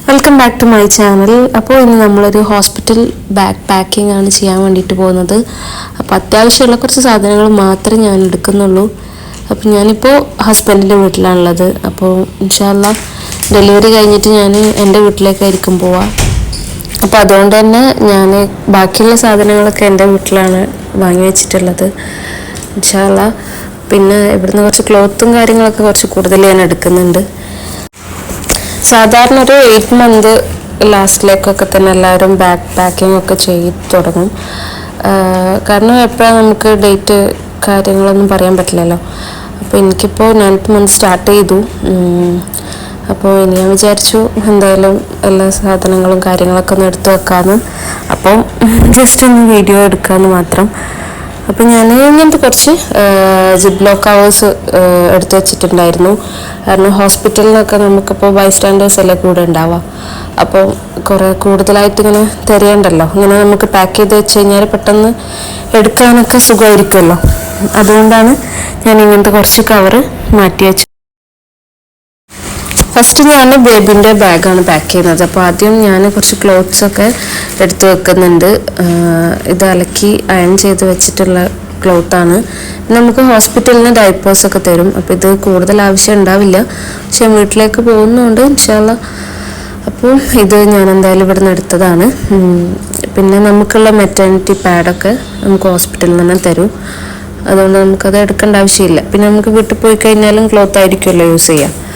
Welcome back to my channel. അപ്പോൾ ഇന്ന് നമ്മളൊരു ഹോസ്പിറ്റൽ ബാഗ് പാക്കിംഗ് ആണ് ചെയ്യാൻ വേണ്ടിയിട്ട് പോകുന്നത്. അപ്പോൾ അത്യാവശ്യമുള്ള കുറച്ച് സാധനങ്ങൾ മാത്രമേ ഞാൻ എടുക്കുന്നുള്ളൂ. അപ്പോൾ ഞാനിപ്പോൾ ഹസ്ബൻഡിൻ്റെ വീട്ടിലാണുള്ളത്. അപ്പോൾ ഇൻഷാ അല്ലാ ഡെലിവറി കഴിഞ്ഞിട്ട് ഞാൻ എൻ്റെ വീട്ടിലേക്കായിരിക്കും പോവുക. അപ്പോൾ അതുകൊണ്ട് തന്നെ ഞാൻ ബാക്കിയുള്ള സാധനങ്ങളൊക്കെ എൻ്റെ വീട്ടിലാണ് വാങ്ങി വെച്ചിട്ടുള്ളത് ഇൻഷാ അല്ലാ. പിന്നെ ഇവിടുന്ന് കുറച്ച് ക്ലോത്തും കാര്യങ്ങളൊക്കെ കുറച്ച് കൂടുതൽ ഞാൻ എടുക്കുന്നുണ്ട്. സാധാരണ ഒരു 8 മന്ത് ലാസ്റ്റിലേക്കൊക്കെ തന്നെ എല്ലാവരും ബാഗ് പാക്കിംഗ് ഒക്കെ ചെയ്ത് തുടങ്ങും. കാരണം എപ്പോഴാണ് നമുക്ക് ഡേറ്റ് കാര്യങ്ങളൊന്നും പറയാൻ പറ്റില്ലല്ലോ. അപ്പോൾ എനിക്കിപ്പോൾ 9th മന്ത് സ്റ്റാർട്ട് ചെയ്തു. അപ്പോൾ ഇനി ഞാൻ വിചാരിച്ചു എന്തായാലും എല്ലാ സാധനങ്ങളും കാര്യങ്ങളൊക്കെ ഒന്ന് എടുത്തു വെക്കാമെന്ന്. അപ്പോൾ ജസ്റ്റ് ഒന്ന് വീഡിയോ എടുക്കാമെന്ന് മാത്രം. അപ്പോൾ ഞാൻ ഇങ്ങനത്തെ കുറച്ച് ജിപ്ലോ കവേഴ്സ് എടുത്തു വെച്ചിട്ടുണ്ടായിരുന്നു. കാരണം ഹോസ്പിറ്റലിലൊക്കെ നമുക്കിപ്പോൾ ബൈസ്റ്റാൻഡേഴ്സ് അല്ലേ കൂടെ ഉണ്ടാവുക. അപ്പോൾ കുറേ കൂടുതലായിട്ട് ഇങ്ങനെ തിരയണ്ടല്ലോ. ഇങ്ങനെ നമുക്ക് പാക്ക് ചെയ്ത് വെച്ച് കഴിഞ്ഞാൽ പെട്ടെന്ന് എടുക്കാനൊക്കെ സുഖമായിരിക്കുമല്ലോ. അതുകൊണ്ടാണ് ഞാൻ ഇങ്ങനത്തെ കുറച്ച് കവറ് മാറ്റി വെച്ചു. ഫസ്റ്റ് ഞാൻ ബേബിൻ്റെ ബാഗാണ് പാക്ക് ചെയ്യുന്നത്. അപ്പോൾ ആദ്യം ഞാൻ കുറച്ച് ക്ലോത്ത്സൊക്കെ എടുത്ത് വെക്കുന്നുണ്ട്. ഇത് അലക്കി അയൺ ചെയ്ത് വെച്ചിട്ടുള്ള ക്ലോത്താണ്. നമുക്ക് ഹോസ്പിറ്റലിന് ഡൈപ്പേഴ്സൊക്കെ തരും. അപ്പോൾ ഇത് കൂടുതൽ ആവശ്യം ഉണ്ടാവില്ല, പക്ഷെ വീട്ടിലേക്ക് പോകുന്നതുകൊണ്ട് ഇൻഷാ അല്ലാ. അപ്പോൾ ഇത് ഞാൻ എന്തായാലും ഇവിടെ നിന്ന് എടുത്തതാണ്. പിന്നെ നമുക്കുള്ള മെറ്റേണിറ്റി പാഡൊക്കെ നമുക്ക് ഹോസ്പിറ്റലിൽ നിന്ന് തന്നെ തരും. അതുകൊണ്ട് നമുക്കത് എടുക്കേണ്ട ആവശ്യമില്ല. പിന്നെ നമുക്ക് വീട്ടിൽ പോയി കഴിഞ്ഞാലും ക്ലോത്ത് ആയിരിക്കുമല്ലോ യൂസ് ചെയ്യുക.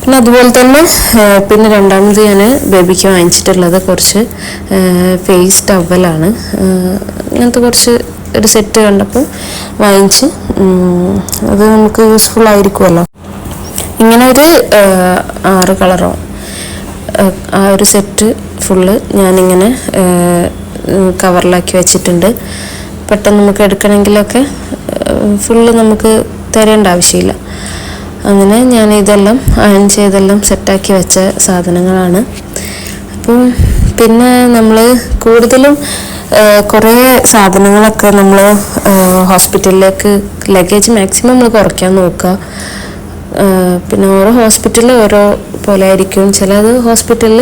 പിന്നെ അതുപോലെ തന്നെ പിന്നെ രണ്ടാമത് ഞാൻ ബേബിക്ക് വാങ്ങിച്ചിട്ടുള്ളത് കുറച്ച് ഫേസ് ടവലാണ്. അങ്ങനത്തെ കുറച്ച് ഒരു സെറ്റ് കണ്ടപ്പോൾ വാങ്ങിച്ച്. അത് നമുക്ക് യൂസ്ഫുൾ ആയിരിക്കുമല്ലോ. ഇങ്ങനെ ഒരു 6 കളറോ ആ ഒരു സെറ്റ് ഫുള്ള് ഞാനിങ്ങനെ കവറിലാക്കി വെച്ചിട്ടുണ്ട്. പെട്ടെന്ന് നമുക്ക് എടുക്കണമെങ്കിലൊക്കെ ഫുള്ള് നമുക്ക് തരേണ്ട ആവശ്യമില്ല. അങ്ങനെ ഞാൻ ഇതെല്ലാം അയൺ ചെയ്തെല്ലാം സെറ്റാക്കി വെച്ച സാധനങ്ങളാണ്. അപ്പോൾ പിന്നെ നമ്മൾ കൂടുതലും കുറേ സാധനങ്ങളൊക്കെ നമ്മൾ ഹോസ്പിറ്റലിലേക്ക് ലഗേജ് മാക്സിമം നമ്മൾ കുറയ്ക്കാൻ നോക്കുക. പിന്നെ ഓരോ ഹോസ്പിറ്റലിൽ ഓരോ പോലെ ആയിരിക്കും. ചിലത് ഹോസ്പിറ്റലിൽ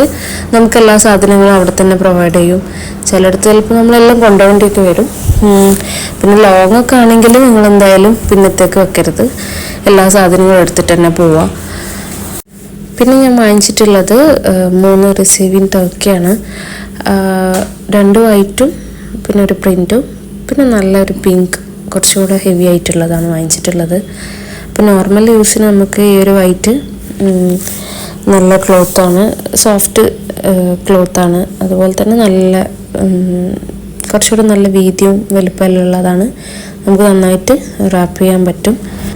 നമുക്ക് എല്ലാ സാധനങ്ങളും അവിടെ തന്നെ പ്രൊവൈഡ് ചെയ്യും. ചിലയിടത്ത് ചിലപ്പോൾ നമ്മളെല്ലാം കൊണ്ടുപോകേണ്ടിയൊക്കെ വരും. പിന്നെ ലോങ്ങൊക്കെ ആണെങ്കിൽ നിങ്ങൾ എന്തായാലും പിന്നത്തേക്ക് വെക്കരുത്, എല്ലാ സാധനങ്ങളും എടുത്തിട്ട് തന്നെ പോവുക. പിന്നെ ഞാൻ വാങ്ങിച്ചിട്ടുള്ളത് 3 റിസീവിങ് ടർക്കിയാണ്. 2 വൈറ്റും പിന്നെ ഒരു പ്രിൻറ്റും പിന്നെ നല്ലൊരു പിങ്ക് കുറച്ചുകൂടെ ഹെവി ആയിട്ടുള്ളതാണ് വാങ്ങിച്ചിട്ടുള്ളത്. അപ്പോൾ നോർമൽ യൂസിന് നമുക്ക് ഈ ഒരു വൈറ്റ് നല്ല ക്ലോത്താണ്, സോഫ്റ്റ് ക്ലോത്താണ്. അതുപോലെ തന്നെ നല്ല കുറച്ചുകൂടെ നല്ല വീതിയും വലുപ്പമെല്ലാം ഉള്ളതാണ്. നമുക്ക് നന്നായിട്ട് റാപ്പ് ചെയ്യാൻ പറ്റും.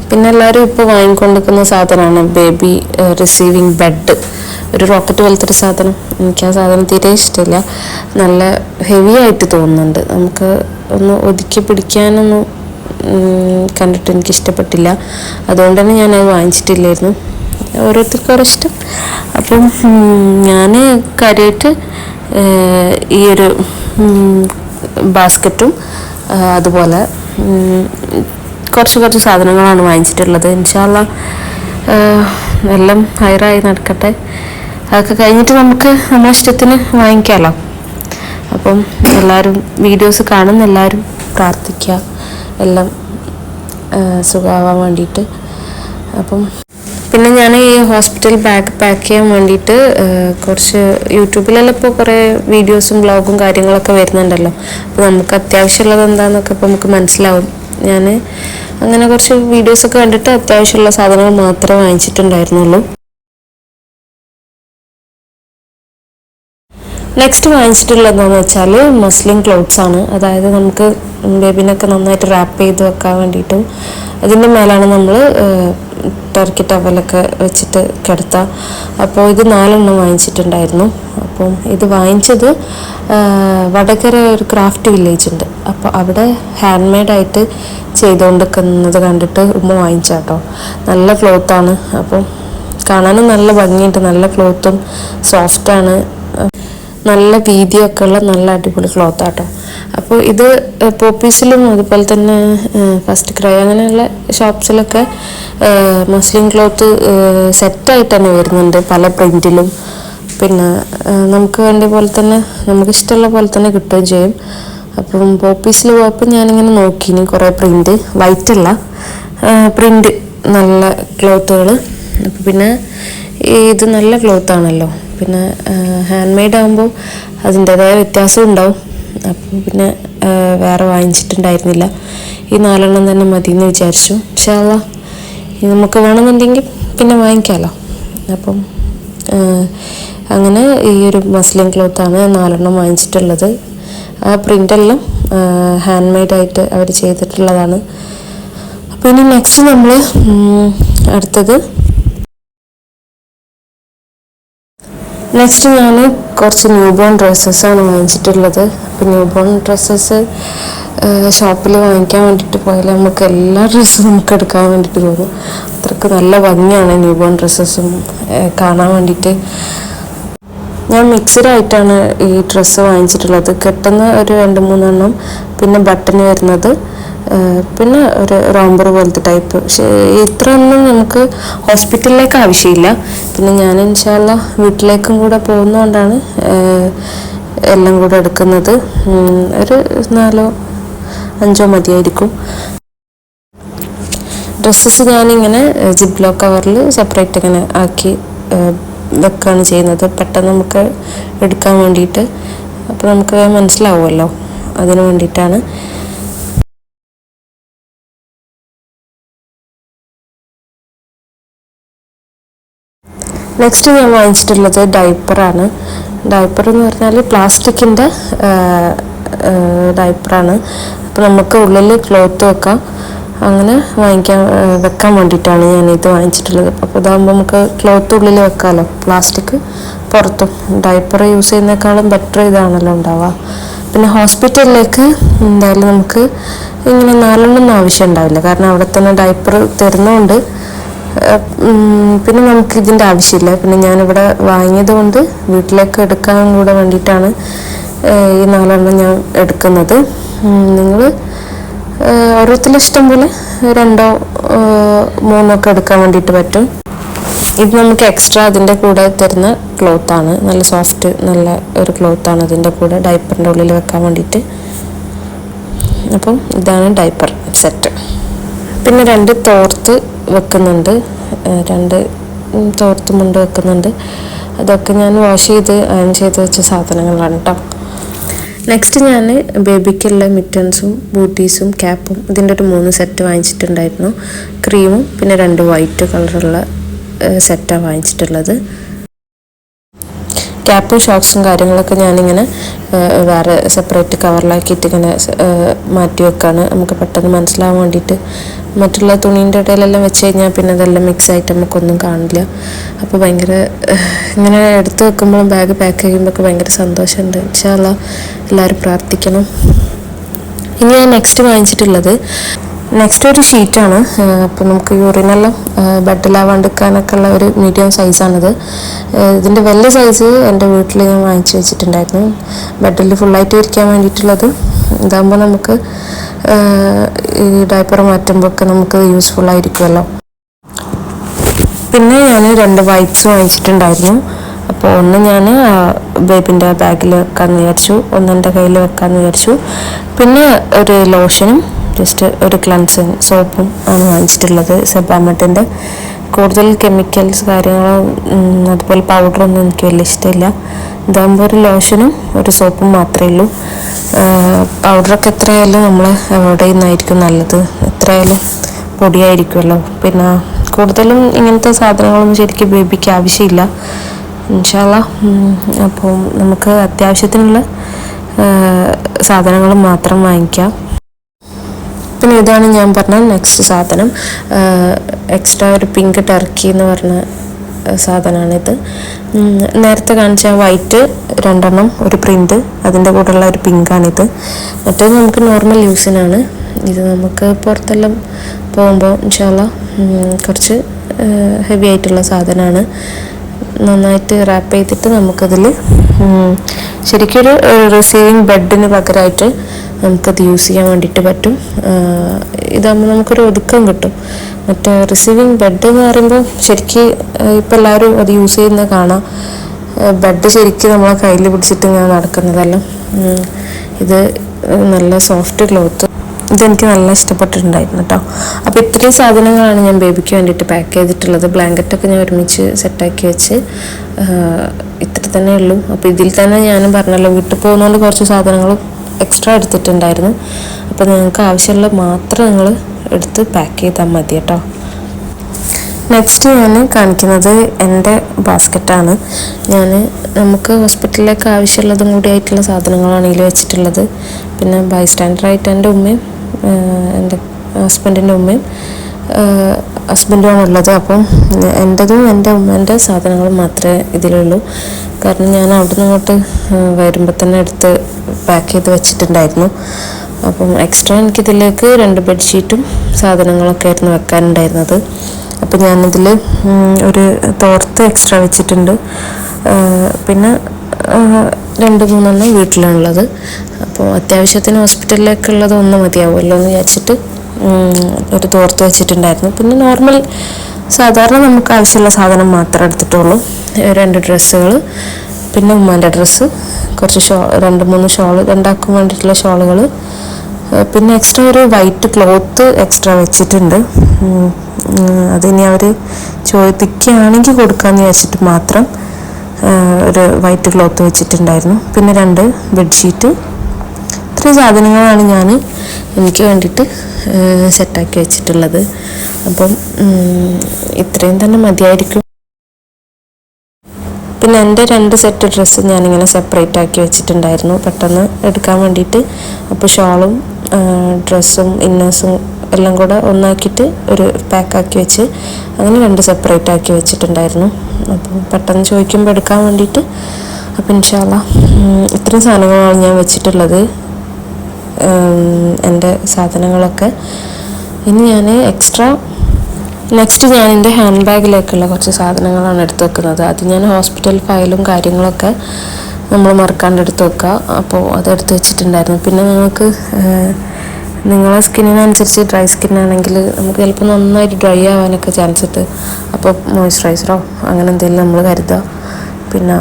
പിന്നെ എല്ലാവരും ഇപ്പോൾ വാങ്ങിക്കൊണ്ടിരിക്കുന്ന സാധനമാണ് ബേബി റിസീവിങ് ബെഡ്. ഒരു റോക്കറ്റ് പോലത്തെ ഒരു സാധനം. എനിക്ക് ആ സാധനം തീരെ ഇഷ്ടമില്ല. നല്ല ഹെവി ആയിട്ട് തോന്നുന്നുണ്ട്. നമുക്ക് ഒന്ന് ഒതുക്കി പിടിക്കാനൊന്നും കണ്ടിട്ട് എനിക്ക് ഇഷ്ടപ്പെട്ടില്ല. അതുകൊണ്ട് തന്നെ ഞാനത് വാങ്ങിച്ചിട്ടില്ലായിരുന്നു. ഓരോരുത്തർക്കും ഓരോ ഇഷ്ടം. അപ്പം ഞാൻ കാര്യമായിട്ട് ഈ ഒരു ബാസ്ക്കറ്റും അതുപോലെ കുറച്ച് സാധനങ്ങളാണ് വാങ്ങിച്ചിട്ടുള്ളത്. ഇൻഷാ അല്ലാ എല്ലാം ഹൈറായി നടക്കട്ടെ. അതൊക്കെ കഴിഞ്ഞിട്ട് നമുക്ക് നമ്മുടെ ഇഷ്ടത്തിന് വാങ്ങിക്കാമല്ലോ. അപ്പം എല്ലാവരും വീഡിയോസ് കാണുന്ന എല്ലാവരും പ്രാർത്ഥിക്കുക എല്ലാം സുഖമാവാൻ വേണ്ടിയിട്ട്. അപ്പം പിന്നെ ഞാൻ ഈ ഹോസ്പിറ്റൽ ബാഗ് പാക്ക് ചെയ്യാൻ വേണ്ടിയിട്ട് കുറച്ച് യൂട്യൂബിലെല്ലാം ഇപ്പോൾ കുറേ വീഡിയോസും ബ്ലോഗും കാര്യങ്ങളൊക്കെ വരുന്നുണ്ടല്ലോ. അപ്പോൾ നമുക്ക് അത്യാവശ്യമുള്ളത് എന്താണെന്നൊക്കെ ഇപ്പോൾ നമുക്ക് മനസ്സിലാവും. ഞാൻ അങ്ങനെ കുറച്ച് വീഡിയോസൊക്കെ കണ്ടിട്ട് അത്യാവശ്യമുള്ള സാധനങ്ങൾ മാത്രമേ വാങ്ങിച്ചിട്ടുണ്ടായിരുന്നുള്ളൂ. നെക്സ്റ്റ് വാങ്ങിച്ചിട്ടുള്ളത് എന്താണെന്ന് വെച്ചാൽ മസ്ലിൻ ക്ലോത്ത്സ് ആണ്. അതായത് നമുക്ക് ബേബിനൊക്കെ നന്നായിട്ട് റാപ്പ് ചെയ്ത് വെക്കാൻ വേണ്ടിയിട്ടും അതിൻ്റെ മേലാണ് നമ്മൾ ടർക്കി ടവലൊക്കെ വെച്ചിട്ട് കിടത്തുക. അപ്പോൾ ഇത് 4 എണ്ണം വാങ്ങിച്ചിട്ടുണ്ടായിരുന്നു. അപ്പം ഇത് വാങ്ങിച്ചത് വടകര ഒരു ക്രാഫ്റ്റ് വില്ലേജ് ഉണ്ട്. അപ്പോൾ അവിടെ ഹാൻഡ് മെയ്ഡായിട്ട് ചെയ്തുകൊണ്ടിരിക്കുന്നത് കണ്ടിട്ട് ഉമ്മ വാങ്ങിച്ചാട്ടോ. നല്ല ക്ലോത്താണ്. അപ്പോൾ കാണാനും നല്ല ഭംഗിയുണ്ട്. നല്ല ക്ലോത്തും സോഫ്റ്റാണ്, നല്ല വീതിയൊക്കെ ഉള്ള നല്ല അടിപൊളി ക്ലോത്താട്ടോ. അപ്പോൾ ഇത് പോപ്പീസിലും അതുപോലെ തന്നെ ഫസ്റ്റ് ക്രൈ അങ്ങനെയുള്ള ഷോപ്സിലൊക്കെ മസ്ലിൻ ക്ലോത്ത് സെറ്റായിട്ട് തന്നെ വരുന്നുണ്ട് പല പ്രിൻറ്റിലും. പിന്നെ നമുക്ക് വേണ്ടിയ പോലെ തന്നെ നമുക്ക് ഇഷ്ടമുള്ള പോലെ തന്നെ കിട്ടുകയും ചെയ്യും. അപ്പം പോപ്പീസിൽ പോയപ്പോൾ ഞാനിങ്ങനെ നോക്കിനി കുറേ പ്രിൻ്റ്, വൈറ്റല്ല പ്രിൻ്റ് നല്ല ക്ലോത്തുകൾ. അപ്പം പിന്നെ ഇത് നല്ല ക്ലോത്താണല്ലോ, പിന്നെ ഹാൻഡ് മെയ്ഡ് ആകുമ്പോൾ അതിൻ്റേതായ വ്യത്യാസം ഉണ്ടാവും. അപ്പം പിന്നെ വേറെ വാങ്ങിച്ചിട്ടുണ്ടായിരുന്നില്ല. ഈ 4 തന്നെ മതി എന്ന് വിചാരിച്ചു. ഇൻഷാ അല്ലാഹ് ഇത് നമുക്ക് വേണമെന്നുണ്ടെങ്കിൽ പിന്നെ വാങ്ങിക്കാമല്ലോ. അപ്പം അങ്ങനെ ഈ ഒരു മസ്ലിൻ ക്ലോത്താണ് 4 വാങ്ങിച്ചിട്ടുള്ളത്. ആ പ്രിൻ്റെല്ലാം ഹാൻഡ് മെയ്ഡായിട്ട് അവർ ചെയ്തിട്ടുള്ളതാണ്. അപ്പോൾ ഇനി നെക്സ്റ്റ് നമ്മൾ അടുത്തത് ഞാൻ കുറച്ച് ന്യൂ ബോൺ ഡ്രസ്സസ്സാണ് വാങ്ങിച്ചിട്ടുള്ളത്. അപ്പോൾ ന്യൂ ബോൺ ഡ്രസ്സസ് ഷോപ്പിൽ വാങ്ങിക്കാൻ വേണ്ടിയിട്ട് പോയാൽ നമുക്ക് എല്ലാ ഡ്രസ്സും നമുക്ക് എടുക്കാൻ വേണ്ടിയിട്ട് തോന്നും. അത്രയ്ക്ക് നല്ല ഭംഗിയാണ് ന്യൂ ബോൺ ഡ്രസ്സസും കാണാൻ വേണ്ടിയിട്ട്. ഞാൻ മിക്സഡായിട്ടാണ് ഈ ഡ്രസ്സ് വാങ്ങിച്ചിട്ടുള്ളത്. കെട്ടുന്ന ഒരു 2-3 പിന്നെ ബട്ടൺ വരുന്നത്, പിന്നെ ഒരു റോംബർ പോലത്തെ ടൈപ്പ്. പക്ഷേ ഇത്രയൊന്നും നമുക്ക് ഹോസ്പിറ്റലിലേക്ക് ആവശ്യമില്ല. പിന്നെ ഞാൻ ഇൻഷാ അല്ലാഹ് വീട്ടിലേക്കും കൂടെ പോകുന്നതുകൊണ്ടാണ് എല്ലാം കൂടെ എടുക്കുന്നത്. ഒരു 4-5 മതിയായിരിക്കും. ഡ്രസ്സസ് ഞാനിങ്ങനെ ജിപ്ലോ കവറിൽ സെപ്പറേറ്റ് ഇങ്ങനെ ആക്കി വെക്കുകയാണ് ചെയ്യുന്നത്, പെട്ടെന്ന് നമുക്ക് എടുക്കാൻ വേണ്ടിയിട്ട്. അപ്പോൾ നമുക്ക് മനസ്സിലാവുമല്ലോ, അതിന് വേണ്ടിയിട്ടാണ്. നെക്സ്റ്റ് ഞാൻ വാങ്ങിച്ചിട്ടുള്ളത് ഡൈപ്പറാണ്. ഡൈപ്പർ എന്ന് പറഞ്ഞാൽ പ്ലാസ്റ്റിക്കിൻ്റെ ഡൈപ്പറാണ്. അപ്പോൾ നമുക്ക് ഉള്ളിൽ ക്ലോത്ത് വെക്കാം, അങ്ങനെ വെക്കാൻ വേണ്ടിയിട്ടാണ് ഞാൻ ഇത് വാങ്ങിച്ചിട്ടുള്ളത്. അപ്പോൾ ഇതാകുമ്പോൾ നമുക്ക് ക്ലോത്ത് ഉള്ളിൽ വെക്കാമല്ലോ, പ്ലാസ്റ്റിക് പുറത്തും. ഡൈപ്പർ യൂസ് ചെയ്യുന്നതിനേക്കാളും ബെറ്റർ ഇതാണല്ലോ ഉണ്ടാവുക. പിന്നെ ഹോസ്പിറ്റലിലേക്ക് എന്തായാലും നമുക്ക് ഇങ്ങനെ 4 ആവശ്യം ഉണ്ടാവില്ല, കാരണം അവിടെ തന്നെ ഡൈപ്പർ തരുന്നതുകൊണ്ട്. പിന്നെ നമുക്ക് ഇതിൻ്റെ ആവശ്യമില്ല. പിന്നെ ഞാനിവിടെ വാങ്ങിയത് കൊണ്ട് വീട്ടിലേക്ക് എടുക്കാൻ കൂടെ വേണ്ടിയിട്ടാണ് ഈ 4 ഞാൻ എടുക്കുന്നത്. നിങ്ങൾ ഓരോരുത്തരും ഇഷ്ടം പോലെ 2-3 എടുക്കാൻ വേണ്ടിയിട്ട് പറ്റും. ഇത് നമുക്ക് എക്സ്ട്രാ അതിൻ്റെ കൂടെ തരുന്ന ക്ലോത്താണ്, നല്ല സോഫ്റ്റ് നല്ല ഒരു ക്ലോത്താണ് അതിൻ്റെ കൂടെ ഡൈപ്പറിൻ്റെ ഉള്ളിൽ വെക്കാൻ വേണ്ടിയിട്ട്. അപ്പം ഇതാണ് ഡൈപ്പർ സെറ്റ്. പിന്നെ 2 തോർത്ത് വെക്കുന്നുണ്ട്, 2 തോർത്ത് മുണ്ട് വെക്കുന്നുണ്ട്. അതൊക്കെ ഞാൻ വാഷ് ചെയ്ത് അയൺ ചെയ്ത് വെച്ച സാധനങ്ങളാണ് കേട്ടോ. നെക്സ്റ്റ് ഞാൻ ബേബിക്കുള്ള മിറ്റൻസും ബൂട്ടീസും ക്യാപ്പും ഇതിൻ്റെ ഒരു 3 സെറ്റ് വാങ്ങിച്ചിട്ടുണ്ടായിരുന്നു. ക്രീമും പിന്നെ 2 വൈറ്റ് കളറുള്ള സെറ്റാണ് വാങ്ങിച്ചിട്ടുള്ളത്. ക്യാപ്പും ഷോക്സും കാര്യങ്ങളൊക്കെ ഞാനിങ്ങനെ വേറെ സെപ്പറേറ്റ് കവറിലാക്കിയിട്ട് ഇങ്ങനെ മാറ്റി വെക്കാണ്, നമുക്ക് പെട്ടെന്ന് മനസ്സിലാവാൻ വേണ്ടിയിട്ട്. മറ്റുള്ള തുണീൻ്റെ ഇടയിലെല്ലാം വെച്ച് കഴിഞ്ഞാൽ പിന്നെ അതെല്ലാം മിക്സായിട്ട് നമുക്കൊന്നും കാണില്ല. അപ്പോൾ ഭയങ്കര ഇങ്ങനെ എടുത്ത് വെക്കുമ്പോഴും ബാഗ് പാക്ക് ചെയ്യുമ്പോഴൊക്കെ ഭയങ്കര സന്തോഷമുണ്ട്. ഇൻഷാ അല്ലാഹ് എല്ലാവരും പ്രാർത്ഥിക്കണം. ഇനി ഞാൻ നെക്സ്റ്റ് വാങ്ങിച്ചിട്ടുള്ളത് ഒരു ഷീറ്റാണ്. അപ്പോൾ നമുക്ക് യൂറിനെല്ലാം ബെഡിലാവാണ്ടിരിക്കാനൊക്കെ ഉള്ള ഒരു മീഡിയം സൈസാണിത്. ഇതിൻ്റെ വലിയ സൈസ് എൻ്റെ വീട്ടിൽ ഞാൻ വാങ്ങിച്ചു വെച്ചിട്ടുണ്ടായിരുന്നു, ബെഡിൽ ഫുള്ളായിട്ട് ഇരിക്കാൻ വേണ്ടിയിട്ടുള്ളത്. ഇതാകുമ്പോൾ നമുക്ക് ഈ ഡയപ്പർ മാറ്റുമ്പോൾ ഒക്കെ നമുക്ക് യൂസ്ഫുൾ ആയിരിക്കുമല്ലോ. പിന്നെ ഞാൻ 2 വൈപ്സ് വാങ്ങിച്ചിട്ടുണ്ടായിരുന്നു. അപ്പോൾ ഒന്ന് ഞാൻ ബേബിൻ്റെ ബാഗിൽ വെക്കാമെന്ന് വിചാരിച്ചു, ഒന്ന് എൻ്റെ കയ്യിൽ വെക്കാമെന്ന് വിചാരിച്ചു. പിന്നെ ഒരു ലോഷനും ജസ്റ്റ് ഒരു ക്ലൻസിങ് സോപ്പും ആണ് വാങ്ങിച്ചിട്ടുള്ളത്, സെബാമെഡിൻ്റെ. കൂടുതൽ കെമിക്കൽസ് കാര്യങ്ങളും അതുപോലെ പൗഡറൊന്നും എനിക്ക് വലിയ ഇഷ്ടമില്ല. ഇതാകുമ്പോൾ ഒരു ലോഷനും ഒരു സോപ്പും മാത്രമേ ഉള്ളൂ. പൗഡറൊക്കെ എത്രയായാലും നമ്മൾ അവോയ്ഡ് ചെയ്യുന്നതായിരിക്കും നല്ലത്, എത്രയായാലും പൊടിയായിരിക്കുമല്ലോ. പിന്നെ കൂടുതലും ഇങ്ങനത്തെ സാധനങ്ങളൊന്നും ശരിക്കും ബേബിക്ക് ആവശ്യമില്ല ഇൻഷാ അല്ലാഹ്. അപ്പോൾ നമുക്ക് അത്യാവശ്യത്തിനുള്ള സാധനങ്ങൾ മാത്രം വാങ്ങിക്കാം. പിന്നെ ഇതാണ് ഞാൻ പറഞ്ഞ നെക്സ്റ്റ് സാധനം, എക്സ്ട്രാ ഒരു പിങ്ക് ടർക്കി എന്ന് പറഞ്ഞ സാധനമാണിത്. നേരത്തെ കാണിച്ച വൈറ്റ് 2 ഒരു പ്രിൻ്റ്, അതിൻ്റെ കൂടെയുള്ള ഒരു പിങ്കാണിത്. മറ്റേത് നമുക്ക് നോർമൽ യൂസിനാണ്. ഇത് നമുക്ക് പുറത്തെല്ലാം പോകുമ്പോൾ ഇൻഷാ അല്ലാഹ് കുറച്ച് ഹെവി ആയിട്ടുള്ള സാധനമാണ്. നന്നായിട്ട് റാപ്പ് ചെയ്തിട്ട് നമുക്കതിൽ ശരിക്കൊരു റിസീവിങ് ബെഡിന് പകരമായിട്ട് നമുക്കത് യൂസ് ചെയ്യാൻ വേണ്ടിയിട്ട് പറ്റും. ഇതാകുമ്പോൾ നമുക്കൊരു ഒതുക്കം കിട്ടും. മറ്റേ റിസീവിങ് ബെഡ് എന്ന് പറയുമ്പോൾ ശരിക്കും ഇപ്പം എല്ലാവരും അത് യൂസ് ചെയ്യുന്നത് കാണാം. ബെഡ് ശരിക്കും നമ്മളെ കയ്യിൽ പിടിച്ചിട്ട് ഇങ്ങനെ നടക്കുന്നതെല്ലാം. ഇത് നല്ല സോഫ്റ്റ് ക്ലോത്ത്, ഇതെനിക്ക് നല്ല ഇഷ്ടപ്പെട്ടിട്ടുണ്ടായിരുന്നു കേട്ടോ. അപ്പോൾ ഇത്രയും സാധനങ്ങളാണ് ഞാൻ ബേബിക്ക് വേണ്ടിയിട്ട് പാക്ക് ചെയ്തിട്ടുള്ളത്. ബ്ലാങ്കറ്റൊക്കെ ഞാൻ ഒരുമിച്ച് സെറ്റാക്കി വെച്ച് ഇത്ര തന്നെ ഉള്ളൂ. അപ്പോൾ ഇതിൽ തന്നെ ഞാനും പറഞ്ഞല്ലോ, വീട്ടിൽ പോകുന്നതുകൊണ്ട് കുറച്ച് സാധനങ്ങൾ എക്സ്ട്രാ എടുത്തിട്ടുണ്ടായിരുന്നു. അപ്പോൾ നിങ്ങൾക്ക് ആവശ്യമുള്ള മാത്രം നിങ്ങൾ എടുത്ത് പാക്ക് ചെയ്താൽ മതി കേട്ടോ. നെക്സ്റ്റ് ഞാൻ കാണിക്കുന്നത് എൻ്റെ ബാസ്ക്കറ്റാണ്. നമുക്ക് ഹോസ്പിറ്റലിലേക്ക് ആവശ്യമുള്ളതും കൂടി ആയിട്ടുള്ള സാധനങ്ങളാണ് ഇതിൽ വെച്ചിട്ടുള്ളത്. പിന്നെ ബൈസ്റ്റാൻഡറായിട്ട് എൻ്റെ ഉമ്മയും എൻ്റെ ഹസ്ബൻഡിൻ്റെ ഉമ്മയും ഹസ്ബൻഡുമാണ് ഉള്ളത്. അപ്പം എൻ്റെതും എൻ്റെ ഉമ്മേൻ്റെ സാധനങ്ങളും മാത്രമേ ഇതിലുള്ളൂ. കാരണം ഞാൻ അവിടെ നിന്ന് ഇങ്ങോട്ട് വരുമ്പോൾ തന്നെ എടുത്ത് പാക്ക് ചെയ്ത് വെച്ചിട്ടുണ്ടായിരുന്നു. അപ്പം എക്സ്ട്രാ എനിക്കിതിലേക്ക് 2 ബെഡ്ഷീറ്റും സാധനങ്ങളൊക്കെ ആയിരുന്നു വെക്കാനുണ്ടായിരുന്നത്. അപ്പോൾ ഞാനിതിൽ ഒരു തോർത്ത് എക്സ്ട്രാ വെച്ചിട്ടുണ്ട്. പിന്നെ 2-3 വീട്ടിലാണുള്ളത്. അപ്പോൾ അത്യാവശ്യത്തിന് ഹോസ്പിറ്റലിലേക്കുള്ളത് ഒന്ന് മതിയാവുമല്ലോ എന്ന് വിചാരിച്ചിട്ട് ഒരു തോർത്ത് വെച്ചിട്ടുണ്ടായിരുന്നു. പിന്നെ നോർമൽ സാധാരണ നമുക്ക് ആവശ്യമുള്ള സാധനം മാത്രമേ എടുത്തിട്ടുള്ളൂ. 2 ഡ്രസ്സുകൾ, പിന്നെ ഉമ്മാൻ്റെ ഡ്രസ്സ്, കുറച്ച് 2-3 ഷോള്, രണ്ടാക്കും വേണ്ടിയിട്ടുള്ള ഷോളുകൾ, പിന്നെ എക്സ്ട്രാ ഒരു വൈറ്റ് ക്ലോത്ത് എക്സ്ട്രാ വെച്ചിട്ടുണ്ട്. അതിനി അവർ ചോദിക്കുകയാണെങ്കിൽ കൊടുക്കാമെന്ന് വിചാരിച്ചിട്ട് മാത്രം ഒരു വൈറ്റ് ക്ലോത്ത് വെച്ചിട്ടുണ്ടായിരുന്നു. പിന്നെ 2 ബെഡ്ഷീറ്റ്. ഇത്രയും സാധനങ്ങളാണ് ഞാൻ എനിക്ക് വേണ്ടിയിട്ട് സെറ്റാക്കി വെച്ചിട്ടുള്ളത്. അപ്പം ഇത്രയും തന്നെ മതിയായിരിക്കും. പിന്നെ എൻ്റെ 2 സെറ്റ് ഡ്രസ്സ് ഞാനിങ്ങനെ സെപ്പറേറ്റ് ആക്കി വെച്ചിട്ടുണ്ടായിരുന്നു പെട്ടെന്ന് എടുക്കാൻ വേണ്ടിയിട്ട്. അപ്പോൾ ഷോളും ഡ്രസ്സും ഇന്നേഴ്സും എല്ലാം കൂടെ ഒന്നാക്കിയിട്ട് ഒരു പാക്കാക്കി വെച്ച് അങ്ങനെ 2 സെപ്പറേറ്റ് ആക്കി വെച്ചിട്ടുണ്ടായിരുന്നു. അപ്പോൾ പെട്ടെന്ന് ചോദിക്കുമ്പോൾ എടുക്കാൻ വേണ്ടിയിട്ട്. അപ്പോൾ ഇൻഷാ അല്ലാ ഇത്രയും സാധനങ്ങളാണ് ഞാൻ വെച്ചിട്ടുള്ളത്, എൻ്റെ സാധനങ്ങളൊക്കെ. ഇനി ഞാൻ നെക്സ്റ്റ് ഞാൻ എൻ്റെ ഹാൻഡ് ബാഗിലേക്കുള്ള കുറച്ച് സാധനങ്ങളാണ് എടുത്ത് വെക്കുന്നത്. അത് ഞാൻ ഹോസ്പിറ്റൽ ഫയലും കാര്യങ്ങളൊക്കെ നമ്മൾ മറക്കാണ്ട് എടുത്ത് വെക്കുക. അപ്പോൾ അതെടുത്ത് വെച്ചിട്ടുണ്ടായിരുന്നു. പിന്നെ നിങ്ങളെ സ്കിന്നിനനുസരിച്ച് ഡ്രൈ സ്കിന്നാണെങ്കിൽ നമുക്ക് ചിലപ്പോൾ നന്നായിട്ട് ഡ്രൈ ആവാനൊക്കെ ചാൻസ് ഉണ്ട്. അപ്പോൾ മോയ്സ്ചറൈസറോ അങ്ങനെ എന്തെങ്കിലും നമ്മൾ കരുതുക. പിന്നെ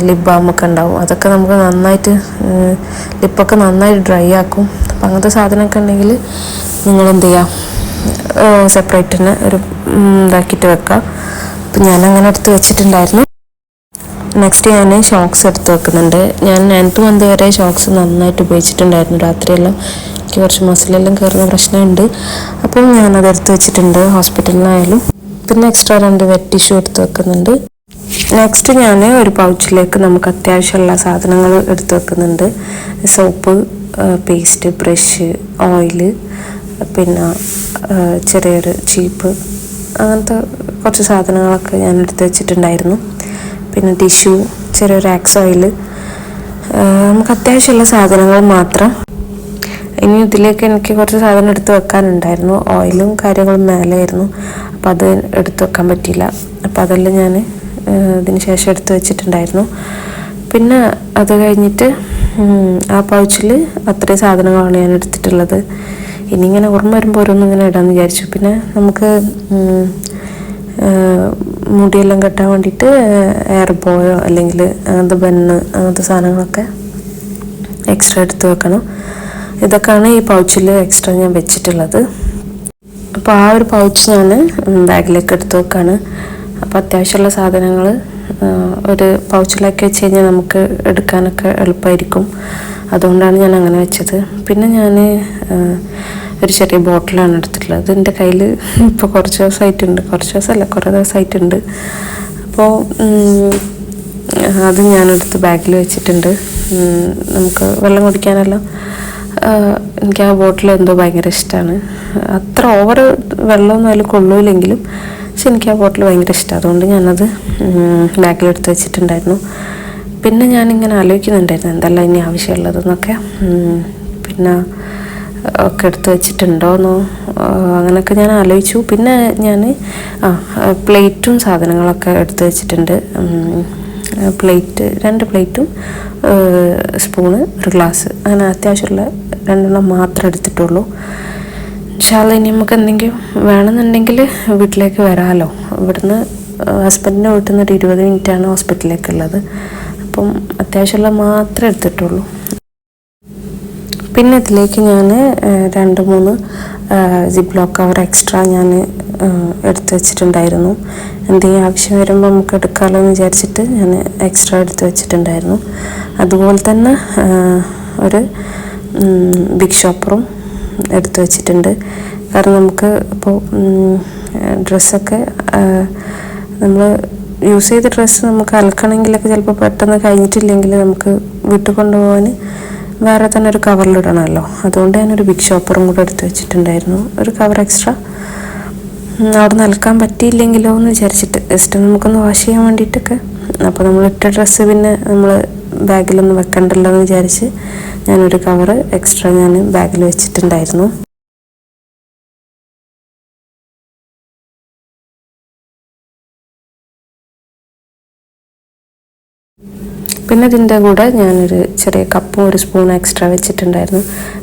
ലിപ് ബാമൊക്കെ ഉണ്ടാവും, അതൊക്കെ നമുക്ക് നന്നായിട്ട് ലിപ്പൊക്കെ നന്നായിട്ട് ഡ്രൈ ആക്കും. അപ്പം അങ്ങനത്തെ സാധനമൊക്കെ ഉണ്ടെങ്കിൽ നിങ്ങളെന്ത് ചെയ്യുക, സെപ്പറേറ്റ് തന്നെ ഒരു ഇതാക്കിയിട്ട് വെക്കുക. അപ്പം ഞാനങ്ങനെ എടുത്ത് വെച്ചിട്ടുണ്ടായിരുന്നു. നെക്സ്റ്റ് ഞാൻ ഷോക്സ് എടുത്ത് വെക്കുന്നുണ്ട്. ഞാൻ 9th month വരെ ഷോക്സ് നന്നായിട്ട് ഉപയോഗിച്ചിട്ടുണ്ടായിരുന്നു. രാത്രിയെല്ലാം എനിക്ക് കുറച്ച് മസിലെല്ലാം കയറുന്ന പ്രശ്നമുണ്ട്. അപ്പം ഞാനത് എടുത്ത് വെച്ചിട്ടുണ്ട് ഹോസ്പിറ്റലിനായാലും. പിന്നെ എക്സ്ട്രാ 2 വെറ്റ് ടിഷ്യൂ എടുത്ത് വെക്കുന്നുണ്ട്. നെക്സ്റ്റ് ഞാൻ ഒരു പൗച്ചിലേക്ക് നമുക്ക് അത്യാവശ്യമുള്ള സാധനങ്ങൾ എടുത്ത് വെക്കുന്നുണ്ട്. സോപ്പ്, പേസ്റ്റ്, ബ്രഷ്, ഓയില്, പിന്നെ ചെറിയൊരു ചീപ്പ്, അങ്ങനത്തെ കുറച്ച് സാധനങ്ങളൊക്കെ ഞാൻ എടുത്ത് വെച്ചിട്ടുണ്ടായിരുന്നു. പിന്നെ ടിഷ്യൂ, ചെറിയൊരു ആക്സ് ഓയിൽ, നമുക്ക് അത്യാവശ്യമുള്ള സാധനങ്ങൾ മാത്രം. ഇനി ഇതിലേക്ക് എനിക്ക് കുറച്ച് സാധനം എടുത്ത് വെക്കാനുണ്ടായിരുന്നു. ഓയിലും കാര്യങ്ങളും മേലെയായിരുന്നു, അപ്പോൾ അത് എടുത്ത് വെക്കാൻ പറ്റിയില്ല. അപ്പോൾ അതെല്ലാം ഞാൻ ഇതിന് ശേഷം എടുത്ത് വെച്ചിട്ടുണ്ടായിരുന്നു. പിന്നെ അത് കഴിഞ്ഞിട്ട് ആ പൗച്ചിൽ അത്രയും സാധനങ്ങളാണ് ഞാൻ എടുത്തിട്ടുള്ളത്. ഇനി ഇങ്ങനെ ഓർമ്മ വരുമ്പോൾ ഓരോന്നും ഇങ്ങനെ ഇടാമെന്ന് വിചാരിച്ചു. പിന്നെ നമുക്ക് മുടിയെല്ലാം കെട്ടാൻ വേണ്ടിയിട്ട് എയർ ബോയോ അല്ലെങ്കിൽ അങ്ങനത്തെ ബണ്ണ് അങ്ങനത്തെ സാധനങ്ങളൊക്കെ എക്സ്ട്രാ എടുത്ത് വെക്കണം. ഇതൊക്കെയാണ് ഈ പൗച്ചിൽ എക്സ്ട്രാ ഞാൻ വെച്ചിട്ടുള്ളത്. അപ്പോൾ ആ ഒരു പൗച്ച് ഞാൻ ബാഗിലേക്ക് എടുത്ത് വെക്കാണ്. അപ്പോൾ അത്യാവശ്യമുള്ള സാധനങ്ങൾ ഒരു പൗച്ചിലാക്കി വെച്ച് കഴിഞ്ഞാൽ നമുക്ക് എടുക്കാനൊക്കെ എളുപ്പമായിരിക്കും. അതുകൊണ്ടാണ് ഞാൻ അങ്ങനെ വെച്ചത്. പിന്നെ ഞാൻ ഒരു ചെറിയ ബോട്ടിലാണ് എടുത്തിട്ടുള്ളത്. എൻ്റെ കയ്യിൽ ഇപ്പോൾ കുറച്ച് ദിവസമായിട്ടുണ്ട്, കുറേ ദിവസമായിട്ടുണ്ട്. അപ്പോൾ അത് ഞാനെടുത്ത് ബാഗിൽ വെച്ചിട്ടുണ്ട്. നമുക്ക് വെള്ളം കുടിക്കാനെല്ലാം എനിക്ക് ആ ബോട്ടിൽ എന്തോ ഭയങ്കര ഇഷ്ടമാണ്. അത്ര ഓവർ വെള്ളമൊന്നും അതിൽ കൊള്ളൂലെങ്കിലും പക്ഷെ എനിക്ക് ആ ബോട്ടിൽ ഭയങ്കര ഇഷ്ടമാണ്. അതുകൊണ്ട് ഞാനത് ബാഗിലെടുത്ത് വെച്ചിട്ടുണ്ടായിരുന്നു. പിന്നെ ഞാനിങ്ങനെ ആലോചിക്കുന്നുണ്ടായിരുന്നു എന്തെല്ലാം ഇനി ആവശ്യമുള്ളതെന്നൊക്കെ. പിന്നെ ഒക്കെ എടുത്ത് വെച്ചിട്ടുണ്ടോയെന്നോ അങ്ങനെയൊക്കെ ഞാൻ ആലോചിച്ചു. പിന്നെ ഞാൻ പ്ലേറ്റും സാധനങ്ങളൊക്കെ എടുത്ത് വെച്ചിട്ടുണ്ട്. 2 പ്ലേറ്റും സ്പൂണ്, ഒരു ഗ്ലാസ്, അങ്ങനെ അത്യാവശ്യമുള്ള 2 മാത്രമേ എടുത്തിട്ടുള്ളൂ. ഇൻഷാ അല്ലാഹ് ഇനി നമുക്ക് എന്തെങ്കിലും വേണമെന്നുണ്ടെങ്കിൽ വീട്ടിലേക്ക് വരാമല്ലോ. ഇവിടുന്ന് ഹസ്ബൻഡിൻ്റെ വീട്ടിൽ നിന്ന് ഒരു 20 മിനിറ്റാണ് ഹോസ്പിറ്റലിലേക്കുള്ളത്. അപ്പം അത്യാവശ്യമുള്ള മാത്രമേ എടുത്തിട്ടുള്ളൂ. പിന്നെ ഇതിലേക്ക് ഞാൻ 2-3 സിപ്ലോക്ക് കവർ എക്സ്ട്രാ ഞാൻ എടുത്ത് വെച്ചിട്ടുണ്ടായിരുന്നു. എന്തെങ്കിലും ആവശ്യം വരുമ്പോൾ നമുക്ക് എടുക്കാമല്ലോ എന്ന് വിചാരിച്ചിട്ട് ഞാൻ എക്സ്ട്രാ എടുത്ത് വെച്ചിട്ടുണ്ടായിരുന്നു. അതുപോലെ തന്നെ ഒരു ബിഗ് ഷോപ്പറും എടുത്ത് വെച്ചിട്ടുണ്ട്. കാരണം നമുക്ക് ഇപ്പോൾ ഡ്രസ്സൊക്കെ നമ്മൾ യൂസ് ചെയ്ത ഡ്രസ്സ് നമുക്ക് അലക്കണമെങ്കിലൊക്കെ ചിലപ്പോൾ പെട്ടെന്ന് കഴിഞ്ഞിട്ടില്ലെങ്കിൽ നമുക്ക് വീട്ടിൽ കൊണ്ടുപോകാൻ വേറെ തന്നെ ഒരു കവറിലിടണമല്ലോ. അതുകൊണ്ട് ഞാനൊരു ബിഗ് ഷോപ്പറും കൂടെ എടുത്ത് വെച്ചിട്ടുണ്ടായിരുന്നു, ഒരു കവർ എക്സ്ട്രാ. അവിടെ നിന്ന് അലക്കാൻ പറ്റിയില്ലെങ്കിലോ എന്ന് വിചാരിച്ചിട്ട് ജസ്റ്റ് നമുക്കൊന്ന് വാഷ് ചെയ്യാൻ വേണ്ടിയിട്ടൊക്കെ. അപ്പോൾ നമ്മൾ ഇട്ട ഡ്രസ്സ് പിന്നെ നമ്മൾ ബാഗിലൊന്നും വെക്കണ്ടല്ലോ എന്ന് വിചാരിച്ച് ഞാനൊരു കവർ എക്സ്ട്രാ ഞാൻ ബാഗിൽ വെച്ചിട്ടുണ്ടായിരുന്നു. പിന്നെ ഇതിൻ്റെ കൂടെ ഞാനൊരു ചെറിയ കപ്പും ഒരു സ്പൂൺ എക്സ്ട്രാ വെച്ചിട്ടുണ്ടായിരുന്നു.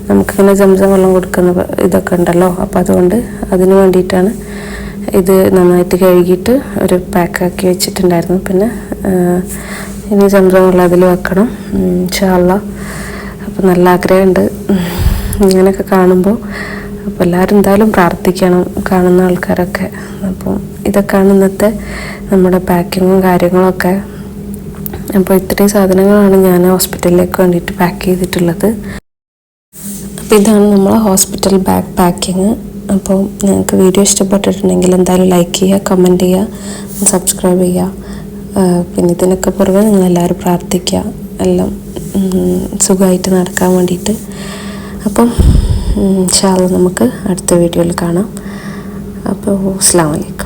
നമുക്കിങ്ങനെ സംസം വെള്ളം കൊടുക്കുന്ന ഇതൊക്കെ ഉണ്ടല്ലോ, അപ്പോൾ അതുകൊണ്ട് അതിന് വേണ്ടിയിട്ടാണ് ഇത് നന്നായിട്ട് കഴുകിയിട്ട് ഒരു പാക്കാക്കി വെച്ചിട്ടുണ്ടായിരുന്നു. പിന്നെ ഇനി സംസം വെള്ളം അതിൽ വെക്കണം ഇൻഷാ അല്ലാഹ്. അപ്പോൾ നല്ല ആഗ്രഹമുണ്ട് ഇങ്ങനെയൊക്കെ കാണുമ്പോൾ. അപ്പോൾ എല്ലാവരും എന്തായാലും പ്രാർത്ഥിക്കണം, കാണുന്ന ആൾക്കാരൊക്കെ. അപ്പം ഇതൊക്കെയാണ് ഇന്നത്തെ നമ്മുടെ പാക്കിങ്ങും കാര്യങ്ങളൊക്കെ. അപ്പോൾ ഇത്രയും സാധനങ്ങളാണ് ഞാൻ ഹോസ്പിറ്റലിലേക്ക് വേണ്ടിയിട്ട് പാക്ക് ചെയ്തിട്ടുള്ളത്. അപ്പോൾ ഇതാണ് നമ്മളെ ഹോസ്പിറ്റൽ ബാഗ് പാക്കിങ്. അപ്പോൾ നിങ്ങൾക്ക് വീഡിയോ ഇഷ്ടപ്പെട്ടിട്ടുണ്ടെങ്കിൽ എന്തായാലും ലൈക്ക് ചെയ്യുക, കമൻറ്റ് ചെയ്യുക, സബ്സ്ക്രൈബ് ചെയ്യുക. പിന്നെ ഇതിനൊക്കെ പുറമെ നിങ്ങളെല്ലാവരും പ്രാർത്ഥിക്കുക, എല്ലാം സുഖമായിട്ട് നടക്കാൻ വേണ്ടിയിട്ട്. അപ്പം ഇൻഷാ അല്ലാഹ് നമുക്ക് അടുത്ത വീഡിയോയിൽ കാണാം. അപ്പോൾ അസ്സലാമു അലൈക്കും.